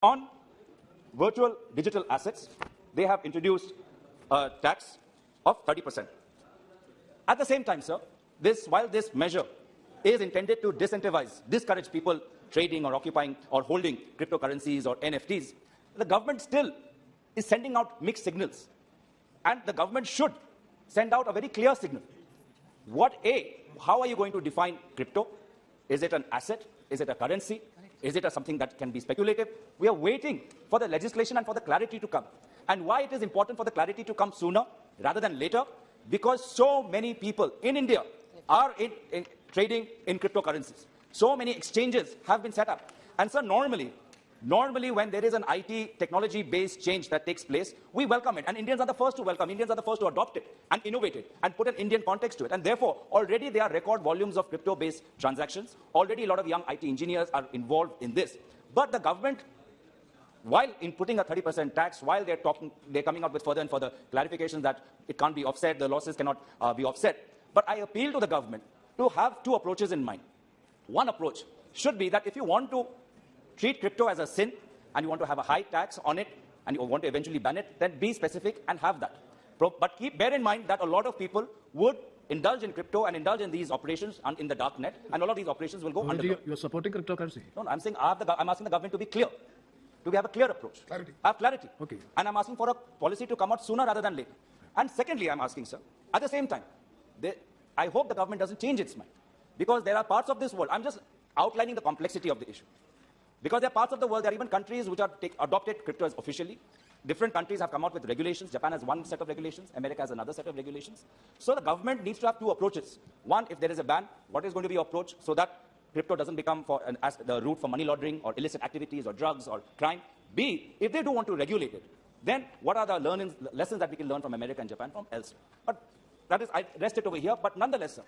On virtual digital assets, they have introduced a tax of 30%. At the same time, sir, while this measure is intended to disincentivize, discourage people trading or occupying or holding cryptocurrencies or NFTs, the government still is sending out mixed signals. And the government should send out a very clear signal. How are you going to define crypto? Is it an asset? Is it a currency? Is it something that can be speculative? We are waiting for the legislation and for the clarity to come. And why it is important for the clarity to come sooner rather than later? Because so many people in India are trading in cryptocurrencies. So many exchanges have been set up. And so normally when there is an IT technology-based change that takes place, we welcome it. And Indians are the first to welcome. Indians are the first to adopt it and innovate it and put an Indian context to it. And therefore, already there are record volumes of crypto-based transactions. Already a lot of young IT engineers are involved in this. But the government, while inputting a 30% tax, while they're coming up with further and further clarifications that it can't be offset, the losses cannot be offset. But I appeal to the government to have two approaches in mind. One approach should be that if you want to treat crypto as a sin and you want to have a high tax on it and you want to eventually ban it, then be specific and have that. But bear in mind that a lot of people would indulge in crypto and indulge in these operations in the dark net, and all of these operations will go under. You're supporting cryptocurrency? No, I'm saying I'm asking the government to be clear, to have a clear approach. Clarity. Have clarity. Okay. And I'm asking for a policy to come out sooner rather than later. And secondly, I'm asking, sir, at the same time, I hope the government doesn't change its mind, because there are parts of this world, I'm just outlining the complexity of the issue. Because there are parts of the world, there are even countries which have adopted crypto as officially. Different countries have come out with regulations. Japan has one set of regulations. America has another set of regulations. So the government needs to have two approaches. One, if there is a ban, what is going to be your approach so that crypto doesn't become as the route for money laundering or illicit activities or drugs or crime? B, if they do want to regulate it, then what are the lessons that we can learn from America and Japan from elsewhere? But that is, I rest it over here. But nonetheless, sir,